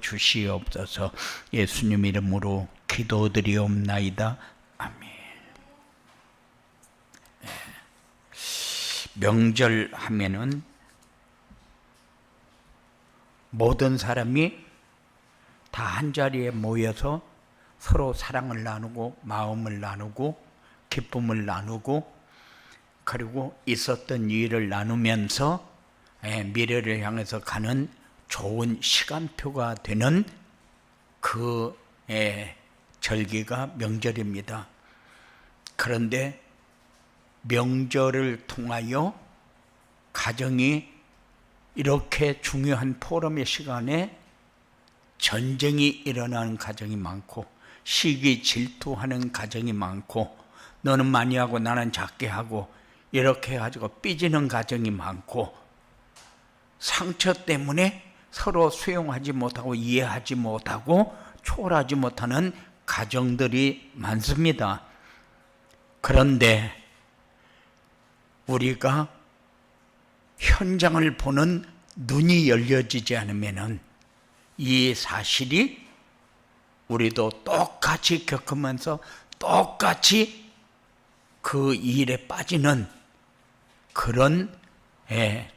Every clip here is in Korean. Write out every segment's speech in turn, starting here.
주시옵소서. 예수님 이름으로 기도드리옵나이다. 아멘. 명절 하면은 모든 사람이 다 한자리에 모여서 서로 사랑을 나누고 마음을 나누고 기쁨을 나누고 그리고 있었던 일을 나누면서 미래를 향해서 가는 좋은 시간표가 되는 그 절기가 명절입니다. 그런데 명절을 통하여 가정이 이렇게 중요한 포럼의 시간에 전쟁이 일어나는 가정이 많고 시기 질투하는 가정이 많고 너는 많이 하고 나는 작게 하고 이렇게 해가지고 삐지는 가정이 많고 상처 때문에 서로 수용하지 못하고 이해하지 못하고 초월하지 못하는 가정들이 많습니다. 그런데 우리가 현장을 보는 눈이 열려지지 않으면은 이 사실이 우리도 똑같이 겪으면서 똑같이 그 일에 빠지는 그런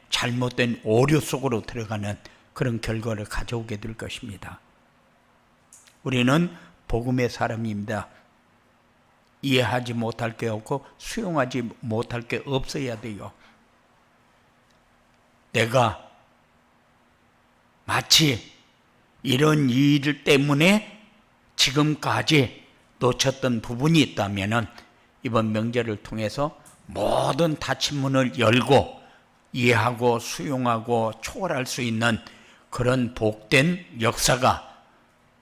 잘못된 오류 속으로 들어가는 그런 결과를 가져오게 될 것입니다. 우리는 복음의 사람입니다. 이해하지 못할 게 없고 수용하지 못할 게 없어야 돼요. 내가 마치 이런 일 때문에 지금까지 놓쳤던 부분이 있다면 이번 명절을 통해서 모든 닫힌 문을 열고 이해하고 수용하고 초월할 수 있는 그런 복된 역사가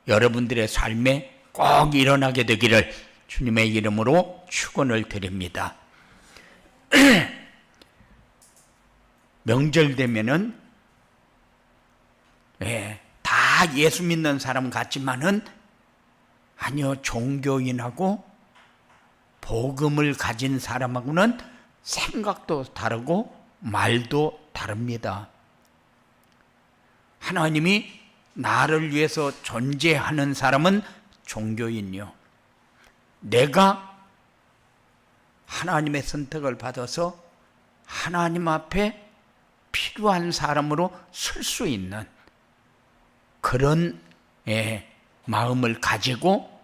여러분들의 삶에 꼭 일어나게 되기를 주님의 이름으로 축원을 드립니다. 명절 되면은 다 예수 믿는 사람 같지만은 아니요, 종교인하고 복음을 가진 사람하고는 생각도 다르고 말도 다릅니다. 하나님이 나를 위해서 존재하는 사람은 종교인이요. 내가 하나님의 선택을 받아서 하나님 앞에 필요한 사람으로 설 수 있는 그런 마음을 가지고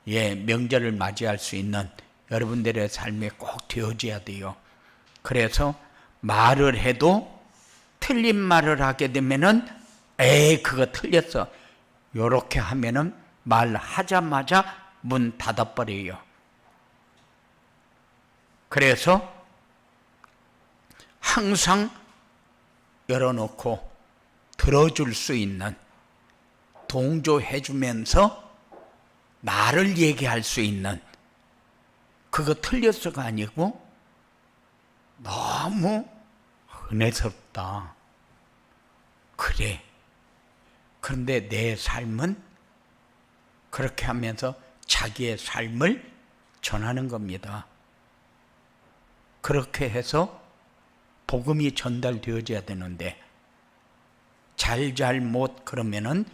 명절을 맞이할 수 있는 여러분들의 삶에 꼭 되어져야 돼요. 그래서 말을 해도 틀린 말을 하게 되면은 그거 틀렸어. 요렇게 하면은 말하자마자 문 닫아버려요. 그래서 항상 열어놓고 들어줄 수 있는, 동조해주면서 나를 얘기할 수 있는, 그거 틀렸어가 아니고 너무 은혜스럽다. 그래. 그런데 내 삶은 그렇게 하면서 자기의 삶을 전하는 겁니다. 그렇게 해서 복음이 전달되어져야 되는데 잘못 그러면은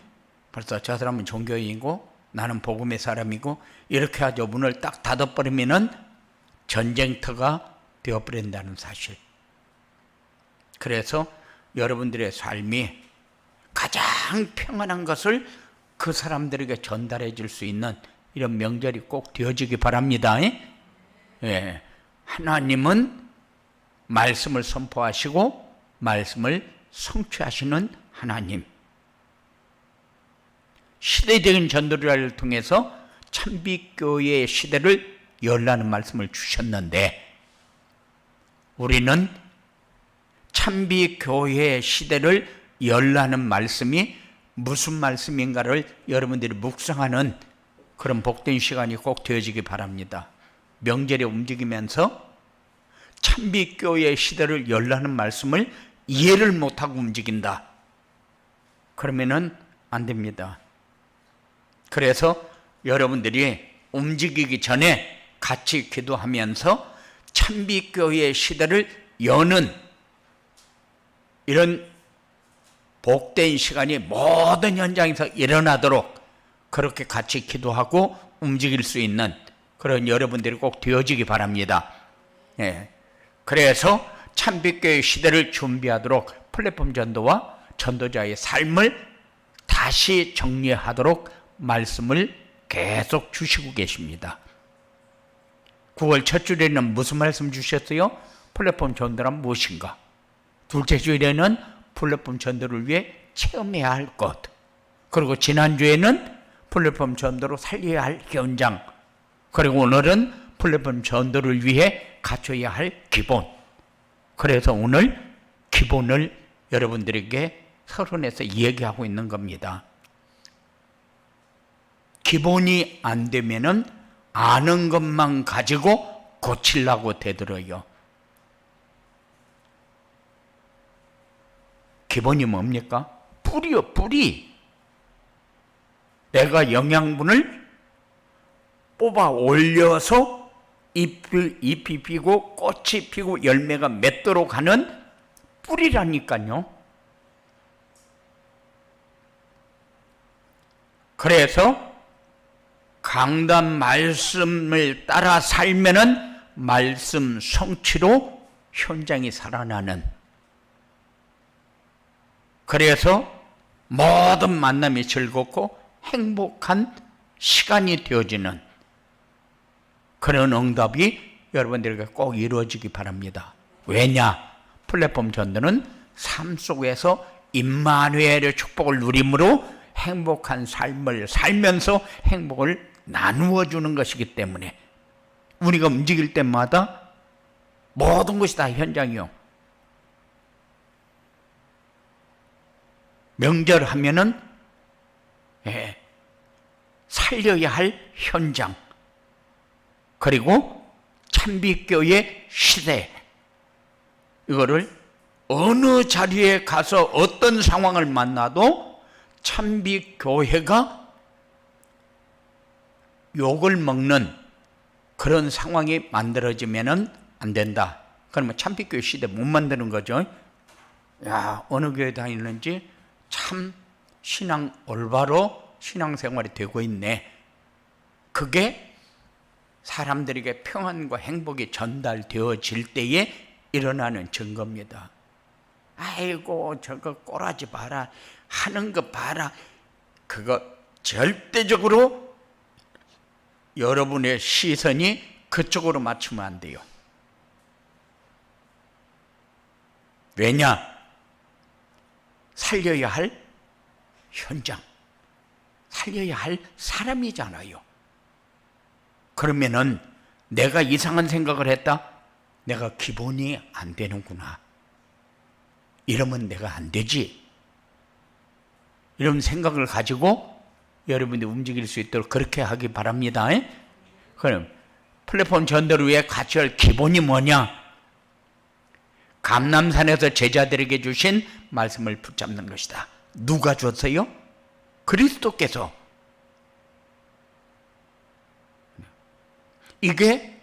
벌써 저 사람은 종교인이고 나는 복음의 사람이고 이렇게 하죠. 문을 딱 닫아버리면은 전쟁터가 되어버린다는 사실. 그래서 여러분들의 삶이 가장 평안한 것을 그 사람들에게 전달해 줄 수 있는 이런 명절이 꼭 되어지기 바랍니다. 하나님은 말씀을 선포하시고 말씀을 성취하시는 하나님. 시대적인 전도를 통해서 참빛교회의 시대를 열라는 말씀을 주셨는데 우리는 참빛교회의 시대를 열라는 말씀이 무슨 말씀인가를 여러분들이 묵상하는 그런 복된 시간이 꼭 되어지기 바랍니다. 명절에 움직이면서 참빛교회의 시대를 열라는 말씀을 이해를 못하고 움직인다. 그러면은 안 됩니다. 그래서 여러분들이 움직이기 전에 같이 기도하면서 참빛교회의 시대를 여는 이런 복된 시간이 모든 현장에서 일어나도록 그렇게 같이 기도하고 움직일 수 있는 그런 여러분들이 꼭 되어지기 바랍니다. 예. 그래서 참빛교회 시대를 준비하도록 플랫폼 전도와 전도자의 삶을 다시 정리하도록 말씀을 계속 주시고 계십니다. 9월 첫 주일에는 무슨 말씀 주셨어요? 플랫폼 전도란 무엇인가? 둘째 주일에는 플랫폼 전도를 위해 체험해야 할 것. 그리고 지난주에는 플랫폼 전도로 살려야 할 현장. 그리고 오늘은 플랫폼 전도를 위해 갖춰야 할 기본. 그래서 오늘 기본을 여러분들에게 서론에서 얘기하고 있는 겁니다. 기본이 안 되면은 아는 것만 가지고 고치려고 되들어요. 기본이 뭡니까? 뿌리요, 뿌리. 내가 영양분을 뽑아 올려서 잎이 피고 꽃이 피고 열매가 맺도록 하는 뿌리라니까요. 그래서 강단 말씀을 따라 살면은 말씀 성취로 현장이 살아나는, 그래서 모든 만남이 즐겁고 행복한 시간이 되어지는 그런 응답이 여러분들에게 꼭 이루어지기 바랍니다. 왜냐? 플랫폼 전도는 삶 속에서 임마누엘의 축복을 누림으로 행복한 삶을 살면서 행복을 나누어 주는 것이기 때문에 우리가 움직일 때마다 모든 것이 다 현장이요. 명절 하면은 살려야 할 현장, 그리고 참빛교회 시대, 이거를 어느 자리에 가서 어떤 상황을 만나도 참빛교회가 욕을 먹는 그런 상황이 만들어지면은 안 된다. 그러면 참빛교회 시대 못 만드는 거죠. 야, 어느 교회 다니는지 참 신앙 올바로 신앙생활이 되고 있네. 그게 사람들에게 평안과 행복이 전달되어질 때에 일어나는 증거입니다. 아이고 저거 꼬라지 봐라, 하는 거 봐라. 그거 절대적으로 여러분의 시선이 그쪽으로 맞추면 안 돼요. 왜냐? 살려야 할 현장, 살려야 할 사람이잖아요. 그러면은 내가 이상한 생각을 했다? 내가 기본이 안 되는구나. 이러면 내가 안 되지. 이런 생각을 가지고 여러분들이 움직일 수 있도록 그렇게 하기 바랍니다. 그럼 플랫폼 전도를 위해 갖춰야 할 기본이 뭐냐? 감람산에서 제자들에게 주신 말씀을 붙잡는 것이다. 누가 줬어요? 그리스도께서. 이게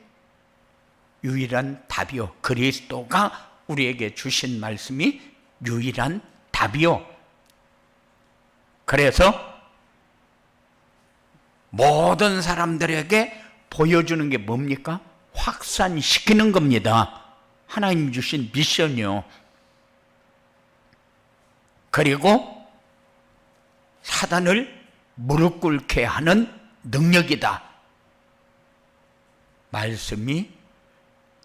유일한 답이요. 그리스도가 우리에게 주신 말씀이 유일한 답이요. 그래서 모든 사람들에게 보여주는 게 뭡니까? 확산시키는 겁니다. 하나님 주신 미션이요. 그리고 사단을 무릎 꿇게 하는 능력이다. 말씀이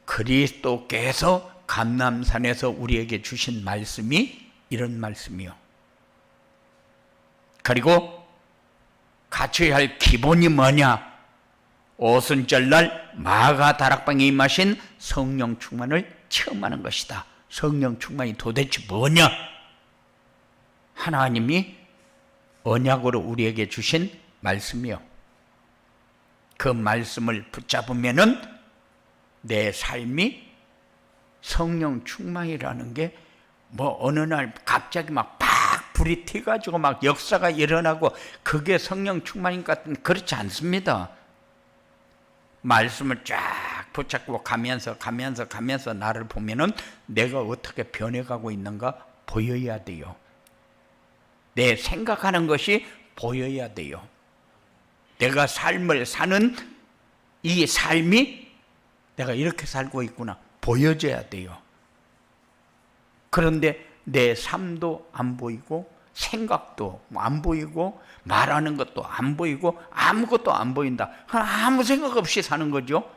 그리스도께서 감람산에서 우리에게 주신 말씀이 이런 말씀이요. 그리고 갖춰야 할 기본이 뭐냐? 오순절날 마가 다락방에 임하신 성령 충만을 체험하는 것이다. 성령 충만이 도대체 뭐냐? 하나님이 언약으로 우리에게 주신 말씀이요. 그 말씀을 붙잡으면은 내 삶이 성령 충만이라는 게 뭐 어느 날 갑자기 막 팍 불이 튀가지고 막 역사가 일어나고 그게 성령 충만인 것 같은, 그렇지 않습니다. 말씀을 쫙 붙잡고 가면서 나를 보면은 내가 어떻게 변해가고 있는가 보여야 돼요. 내 생각하는 것이 보여야 돼요. 내가 삶을 사는 이 삶이 내가 이렇게 살고 있구나 보여져야 돼요. 그런데 내 삶도 안 보이고 생각도 안 보이고 말하는 것도 안 보이고 아무것도 안 보인다. 아무 생각 없이 사는 거죠.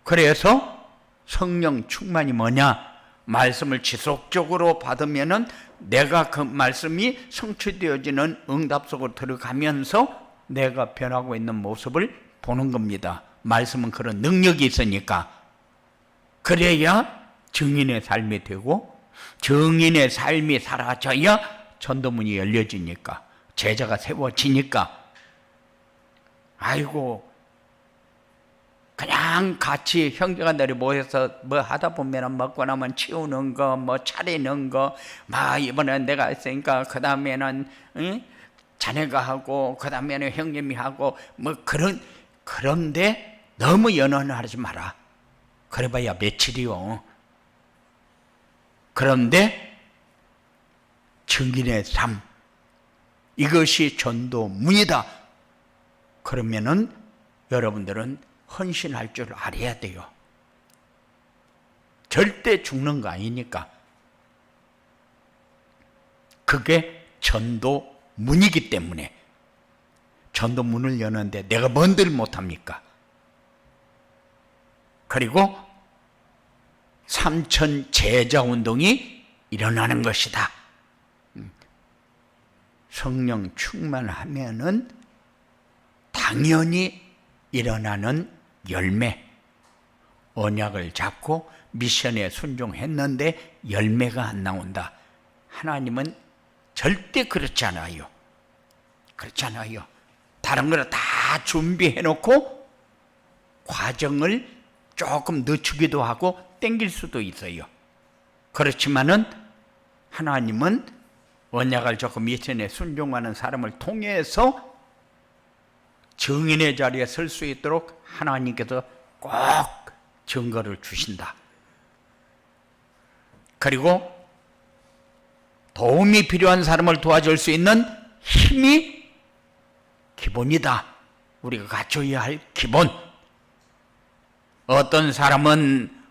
그래서 성령 충만이 뭐냐? 말씀을 지속적으로 받으면은 내가 그 말씀이 성취되어지는 응답 속으로 들어가면서 내가 변하고 있는 모습을 보는 겁니다. 말씀은 그런 능력이 있으니까. 그래야 증인의 삶이 되고 증인의 삶이 사라져야 전도문이 열려지니까 제자가 세워지니까. 아이고 그냥 같이 형제간들이 모여서 뭐 하다 보면 먹고 나면 치우는 거, 뭐 차리는 거, 막 이번엔 내가 했으니까 그 다음에는 자네가 하고 그 다음에는 형님이 하고 뭐 그런데 너무 연연하지 마라. 그래봐야 며칠이요. 그런데 증인의 삶, 이것이 전도문이다. 그러면은 여러분들은 헌신할 줄 알아야 돼요. 절대 죽는 거 아니니까. 그게 전도문이기 때문에. 전도문을 여는데 내가 뭔들 못합니까? 그리고 삼천 제자 운동이 일어나는 것이다. 성령 충만하면은 당연히 일어나는 열매, 언약을 잡고 미션에 순종했는데 열매가 안 나온다. 하나님은 절대 그렇지 않아요. 그렇지 않아요. 다른 거를 다 준비해놓고 과정을 조금 늦추기도 하고 땡길 수도 있어요. 그렇지만은 하나님은 언약을 조금 미션에 순종하는 사람을 통해서 증인의 자리에 설 수 있도록 하나님께서 꼭 증거를 주신다. 그리고 도움이 필요한 사람을 도와줄 수 있는 힘이 기본이다. 우리가 갖춰야 할 기본. 어떤 사람은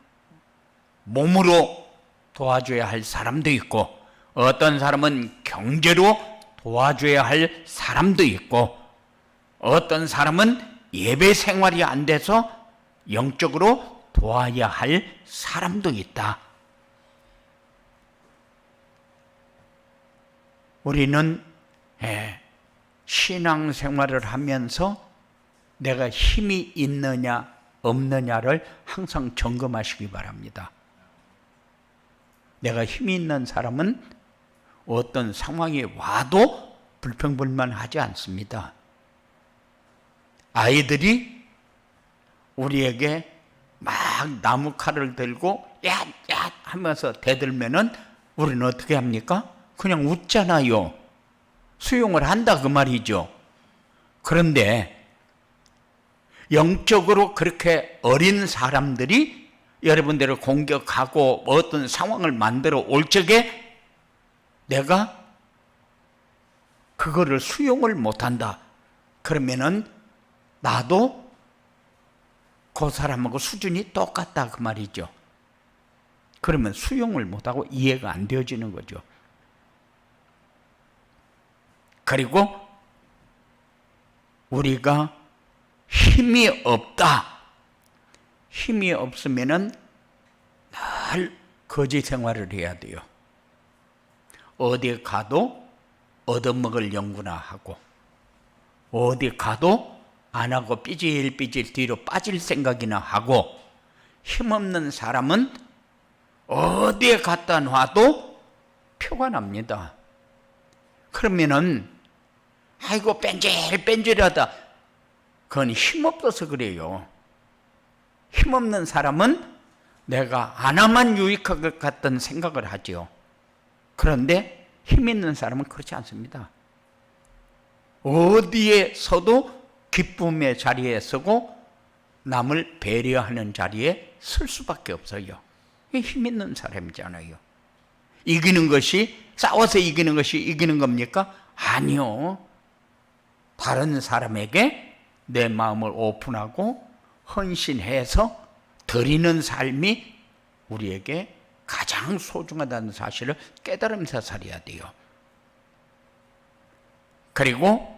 몸으로 도와줘야 할 사람도 있고 어떤 사람은 경제로 도와줘야 할 사람도 있고 어떤 사람은 예배 생활이 안 돼서 영적으로 도와야 할 사람도 있다. 우리는 신앙생활을 하면서 내가 힘이 있느냐 없느냐를 항상 점검하시기 바랍니다. 내가 힘이 있는 사람은 어떤 상황이 와도 불평불만하지 않습니다. 아이들이 우리에게 막 나무칼을 들고 얏얏 하면서 대들면은 우리는 어떻게 합니까? 그냥 웃잖아요. 수용을 한다 그 말이죠. 그런데 영적으로 그렇게 어린 사람들이 여러분들을 공격하고 어떤 상황을 만들어 올 적에 내가 그거를 수용을 못한다. 그러면은 나도 그 사람하고 수준이 똑같다 그 말이죠. 그러면 수용을 못하고 이해가 안 되어지는 거죠. 그리고 우리가 힘이 없다. 힘이 없으면은 늘 거지 생활을 해야 돼요. 어디 가도 얻어먹을 연구나 하고 어디 가도 안 하고 삐질삐질 뒤로 빠질 생각이나 하고 힘없는 사람은 어디에 갖다 놔도 표가 납니다. 그러면은 아이고 뺀질뺀질하다. 그건 힘없어서 그래요. 힘없는 사람은 내가 안 하면 유익할 것 같다는 생각을 하죠. 그런데 힘 있는 사람은 그렇지 않습니다. 어디에 서도 기쁨의 자리에 서고 남을 배려하는 자리에 설 수밖에 없어요. 힘 있는 사람이잖아요. 이기는 것이, 싸워서 이기는 것이 이기는 겁니까? 아니요. 다른 사람에게 내 마음을 오픈하고 헌신해서 드리는 삶이 우리에게 가장 소중하다는 사실을 깨달으면서 살아야 돼요. 그리고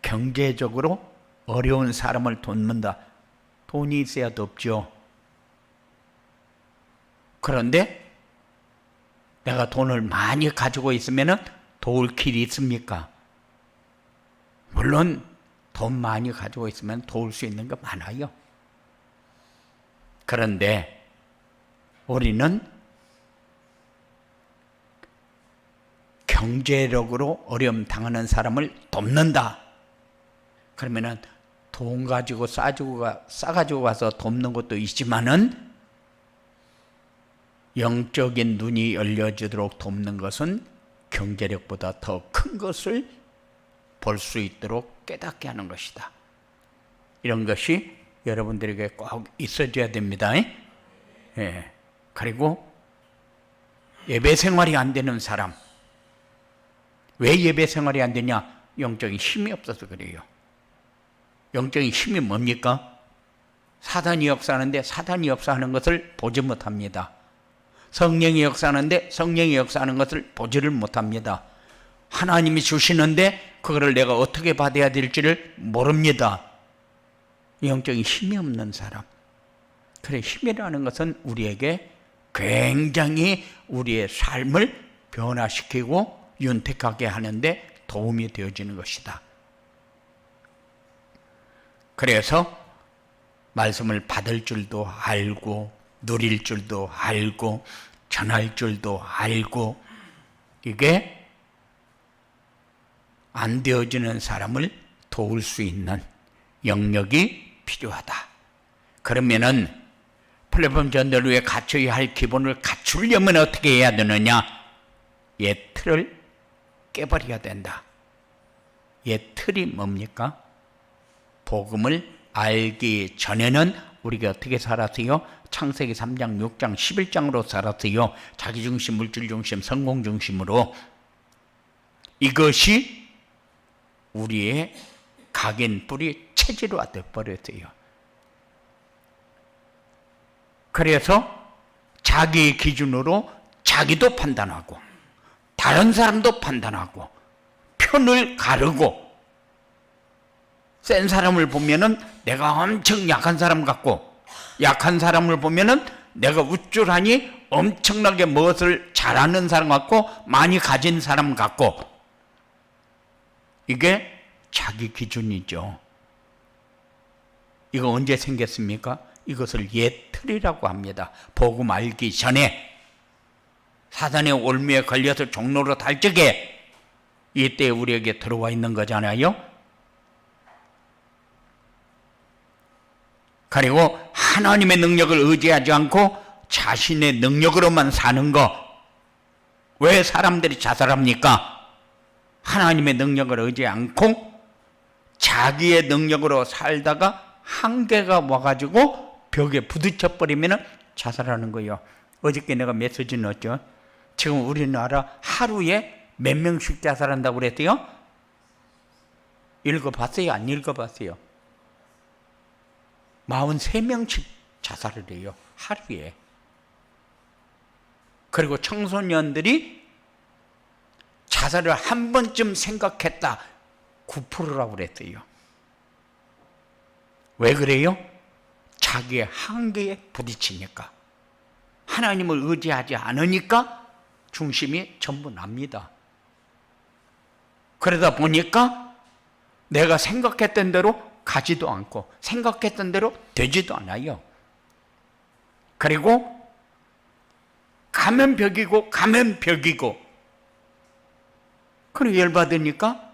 경제적으로 어려운 사람을 돕는다. 돈이 있어야 돕죠. 그런데 내가 돈을 많이 가지고 있으면 도울 길이 있습니까? 물론 돈 많이 가지고 있으면 도울 수 있는 거 많아요. 그런데 우리는 경제력으로 어려움 당하는 사람을 돕는다. 그러면은 돈 가지고 싸가지고 가서 돕는 것도 있지만은 영적인 눈이 열려지도록 돕는 것은 경제력보다 더 큰 것을 볼 수 있도록 깨닫게 하는 것이다. 이런 것이 여러분들에게 꼭 있어줘야 됩니다. 그리고 예배 생활이 안 되는 사람, 왜 예배 생활이 안 되냐? 영적인 힘이 없어서 그래요. 영적인 힘이 뭡니까? 사단이 역사하는데 사단이 역사하는 것을 보지 못합니다. 성령이 역사하는데 성령이 역사하는 것을 보지를 못합니다. 하나님이 주시는데 그거를 내가 어떻게 받아야 될지를 모릅니다. 영적인 힘이 없는 사람. 그래, 힘이라는 것은 우리에게 굉장히 우리의 삶을 변화시키고 윤택하게 하는데 도움이 되어지는 것이다. 그래서 말씀을 받을 줄도 알고 누릴 줄도 알고 전할 줄도 알고 이게 안 되어지는 사람을 도울 수 있는 영역이 필요하다. 그러면은 플랫폼 전도를 위해 갖춰야 할 기본을 갖추려면 어떻게 해야 되느냐? 옛 틀을 깨버려야 된다. 옛 틀이 뭡니까? 복음을 알기 전에는 우리가 어떻게 살았어요? 창세기 3장, 6장, 11장으로 살았어요. 자기중심, 물질중심, 성공중심으로. 이것이 우리의 각인 뿌리 체질화 되어버렸어요. 그래서 자기의 기준으로 자기도 판단하고 다른 사람도 판단하고 편을 가르고 센 사람을 보면은 내가 엄청 약한 사람 같고 약한 사람을 보면은 내가 우쭐하니 엄청나게 무엇을 잘하는 사람 같고 많이 가진 사람 같고 이게 자기 기준이죠. 이거 언제 생겼습니까? 이것을 옛 틀이라고 합니다. 복음 알기 전에 사단의 올무에 걸려서 종로로 달 적에 이때 우리에게 들어와 있는 거잖아요. 그리고 하나님의 능력을 의지하지 않고 자신의 능력으로만 사는 거. 왜 사람들이 자살합니까? 하나님의 능력을 의지하지 않고 자기의 능력으로 살다가 한계가 와가지고 벽에 부딪혀 버리면 자살하는 거예요. 어저께 내가 메시지 넣었죠. 지금 우리나라 하루에 몇 명씩 자살한다고 그랬대요? 읽어봤어요? 안 읽어봤어요? 43명씩 자살을 해요. 하루에. 그리고 청소년들이 자살을 한 번쯤 생각했다. 9%라고 그랬어요. 왜 그래요? 자기의 한계에 부딪히니까. 하나님을 의지하지 않으니까 중심이 전부 납니다. 그러다 보니까 내가 생각했던 대로 가지도 않고 생각했던 대로 되지도 않아요. 그리고 가면 벽이고 가면 벽이고 그래 열받으니까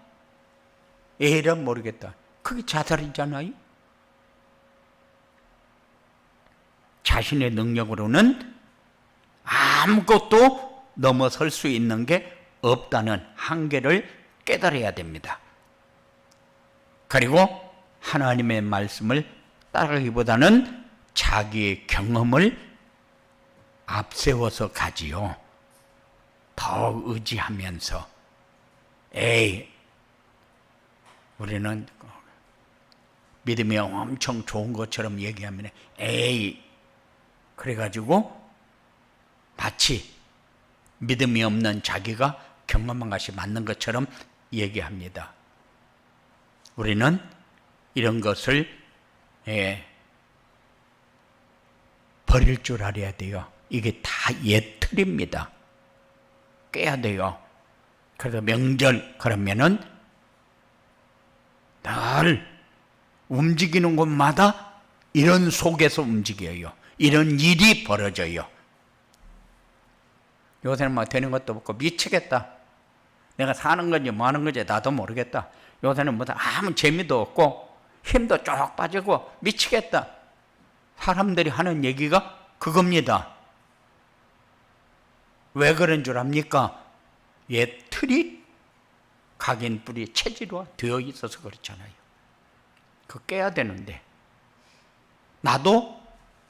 에라 모르겠다. 그게 자살이잖아요. 자신의 능력으로는 아무것도 넘어설 수 있는 게 없다는 한계를 깨달아야 됩니다. 그리고 하나님의 말씀을 따르기보다는 자기의 경험을 앞세워서 가지요. 더 의지하면서. 에이, 우리는 믿음이 엄청 좋은 것처럼 얘기하면 에이, 그래가지고 마치 믿음이 없는 자기가 경험한 것이 맞는 것처럼 얘기합니다. 우리는 이런 것을 버릴 줄 알아야 돼요. 이게 다 옛 틀입니다. 깨야 돼요. 그래서 명절 그러면은 늘 움직이는 곳마다 이런 속에서 움직여요. 이런 일이 벌어져요. 요새는 뭐 되는 것도 없고 미치겠다. 내가 사는 건지 뭐 하는 건지 나도 모르겠다. 요새는 뭐 아무 재미도 없고 힘도 쭉 빠지고 미치겠다. 사람들이 하는 얘기가 그겁니다. 왜 그런 줄 압니까? 옛 틀이 각인 뿌리 체질화 되어 있어서 그렇잖아요. 그거 깨야 되는데, 나도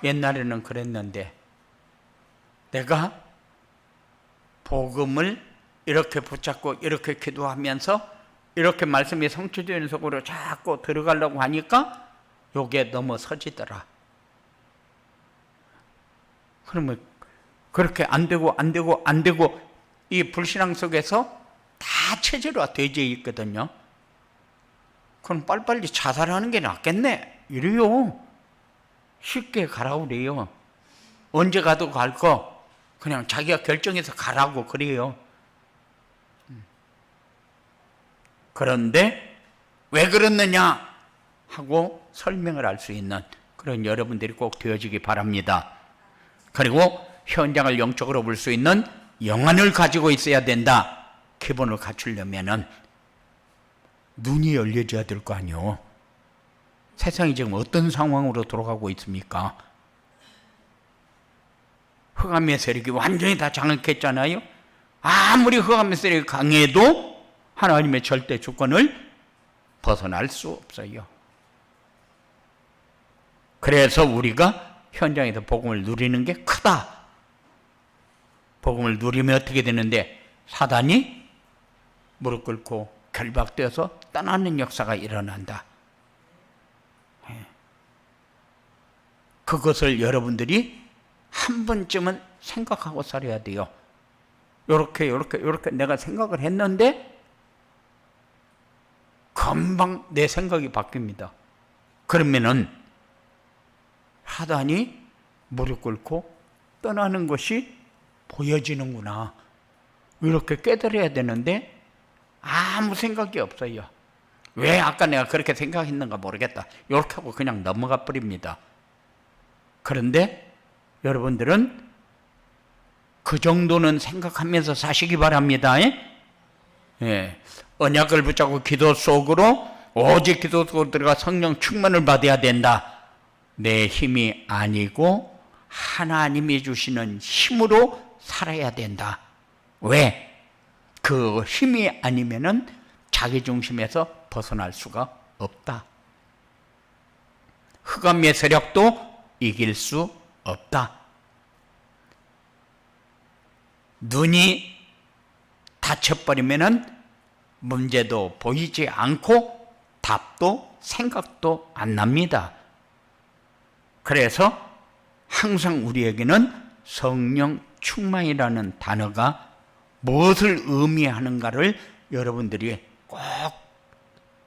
옛날에는 그랬는데 내가 복음을 이렇게 붙잡고 이렇게 기도하면서 이렇게 말씀이 성취되는 속으로 자꾸 들어가려고 하니까 요게 넘어서지더라. 그러면 그렇게 안 되고 이 불신앙 속에서 다 체질화 되어 있거든요. 그럼 빨리빨리 자살하는 게 낫겠네 이래요. 쉽게 가라고 그래요. 언제 가도 갈 거 그냥 자기가 결정해서 가라고 그래요. 그런데 왜 그렇느냐 하고 설명을 할 수 있는 그런 여러분들이 꼭 되어지기 바랍니다. 그리고 현장을 영적으로 볼 수 있는 영안을 가지고 있어야 된다. 기본을 갖추려면은 눈이 열려져야 될 거 아니요. 세상이 지금 어떤 상황으로 돌아가고 있습니까? 흑암의 세력이 완전히 다 장악했잖아요. 아무리 흑암의 세력이 강해도 하나님의 절대 주권을 벗어날 수 없어요. 그래서 우리가 현장에서 복음을 누리는 게 크다. 복음을 누리면 어떻게 되는데 사단이 무릎 꿇고 결박되어서 떠나는 역사가 일어난다. 그것을 여러분들이 한 번쯤은 생각하고 살아야 돼요. 요렇게 내가 생각을 했는데 금방 내 생각이 바뀝니다. 그러면은 사단이 무릎 꿇고 떠나는 것이 보여지는구나. 이렇게 깨달아야 되는데 아무 생각이 없어요. 왜 아까 내가 그렇게 생각했는가 모르겠다. 이렇게 하고 그냥 넘어가 버립니다. 그런데 여러분들은 그 정도는 생각하면서 사시기 바랍니다. 예. 언약을 붙잡고 기도 속으로 오직 기도 속으로 들어가 성령 충만을 받아야 된다. 내 힘이 아니고 하나님이 주시는 힘으로 살아야 된다. 왜? 그 힘이 아니면은 자기 중심에서 벗어날 수가 없다. 흑암의 세력도 이길 수 없다. 눈이 닫혀버리면은 문제도 보이지 않고 답도 생각도 안 납니다. 그래서 항상 우리에게는 성령 충만이라는 단어가 무엇을 의미하는가를 여러분들이 꼭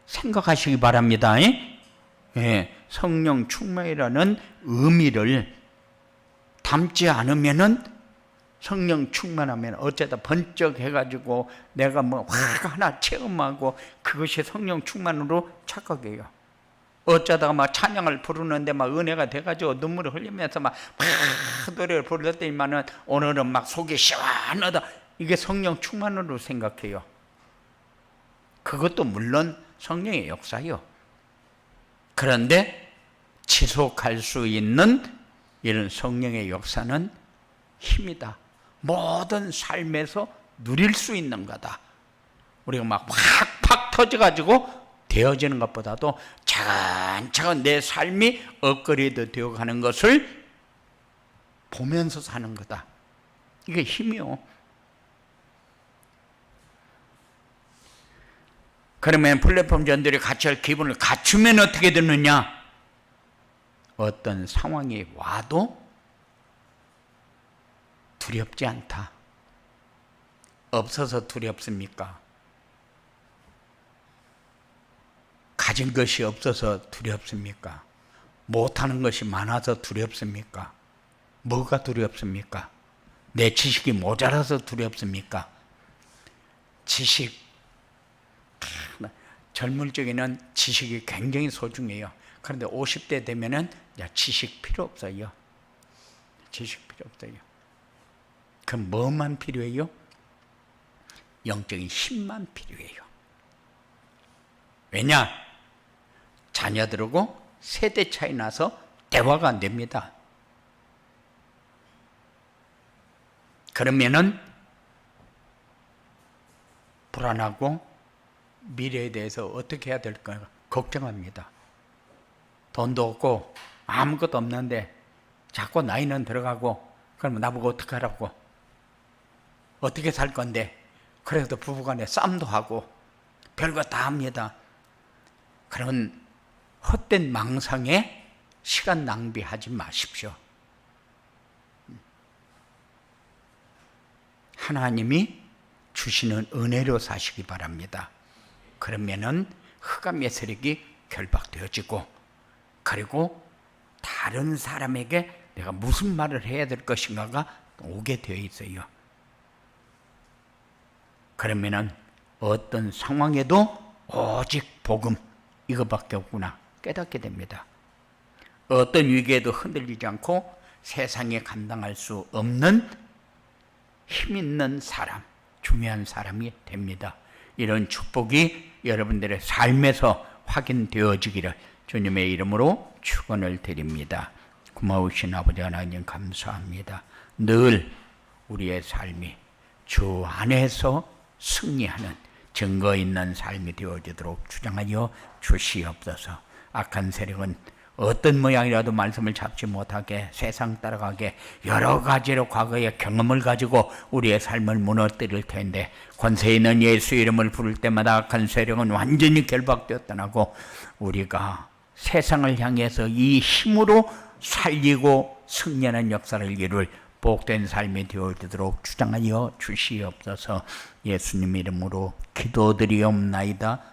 생각하시기 바랍니다. 예, 성령 충만이라는 의미를 담지 않으면은 성령 충만하면 어쩌다 번쩍 해가지고 내가 뭐 확 하나 체험하고 그것이 성령 충만으로 착각해요. 어쩌다가 막 찬양을 부르는데 막 은혜가 돼가지고 눈물을 흘리면서 막 노래를 부르더니만은 오늘은 막 속이 시원하다. 이게 성령 충만으로 생각해요. 그것도 물론 성령의 역사요. 그런데 지속할 수 있는 이런 성령의 역사는 힘이다. 모든 삶에서 누릴 수 있는 거다. 우리가 막 팍팍 터져가지고 되어지는 것보다도 차근차근 내 삶이 업그레이드 되어가는 것을 보면서 사는 거다. 이게 힘이요. 그러면 플랫폼 전들이 같이 할 기분을 갖추면 어떻게 되느냐? 어떤 상황이 와도 두렵지 않다. 없어서 두렵습니까? 가진 것이 없어서 두렵습니까? 못하는 것이 많아서 두렵습니까? 뭐가 두렵습니까? 내 지식이 모자라서 두렵습니까? 지식, 젊을 적에는 지식이 굉장히 소중해요. 그런데 50대 되면은 지식 필요 없어요. 지식 필요 없어요. 그럼 뭐만 필요해요? 영적인 힘만 필요해요. 왜냐? 자녀들하고 세대 차이 나서 대화가 안 됩니다. 그러면은 불안하고 미래에 대해서 어떻게 해야 될까 걱정합니다. 돈도 없고 아무것도 없는데 자꾸 나이는 들어가고 그러면 나보고 어떻게 하라고, 어떻게 살 건데, 그래도 부부간에 싸움도 하고 별거 다 합니다. 그런 헛된 망상에 시간 낭비하지 마십시오. 하나님이 주시는 은혜로 사시기 바랍니다. 그러면은 흑암의 세력이 결박되어지고, 그리고 다른 사람에게 내가 무슨 말을 해야 될 것인가가 오게 되어 있어요. 그러면은 어떤 상황에도 오직 복음 이거밖에 없구나 깨닫게 됩니다. 어떤 위기에도 흔들리지 않고 세상에 감당할 수 없는 힘 있는 사람, 중요한 사람이 됩니다. 이런 축복이 여러분들의 삶에서 확인되어지기를 주님의 이름으로 축원을 드립니다. 고마우신 아버지 하나님 감사합니다. 늘 우리의 삶이 주 안에서 승리하는 증거 있는 삶이 되어지도록 주장하여 주시옵소서. 악한 세력은 어떤 모양이라도 말씀을 잡지 못하게, 세상 따라가게 여러 가지로 과거의 경험을 가지고 우리의 삶을 무너뜨릴 텐데, 권세 있는 예수 이름을 부를 때마다 악한 세력은 완전히 결박되었다고, 우리가 세상을 향해서 이 힘으로 살리고 승리하는 역사를 이룰 복된 삶이 되어지도록 주장하여 주시옵소서. 예수님 이름으로 기도드리옵나이다.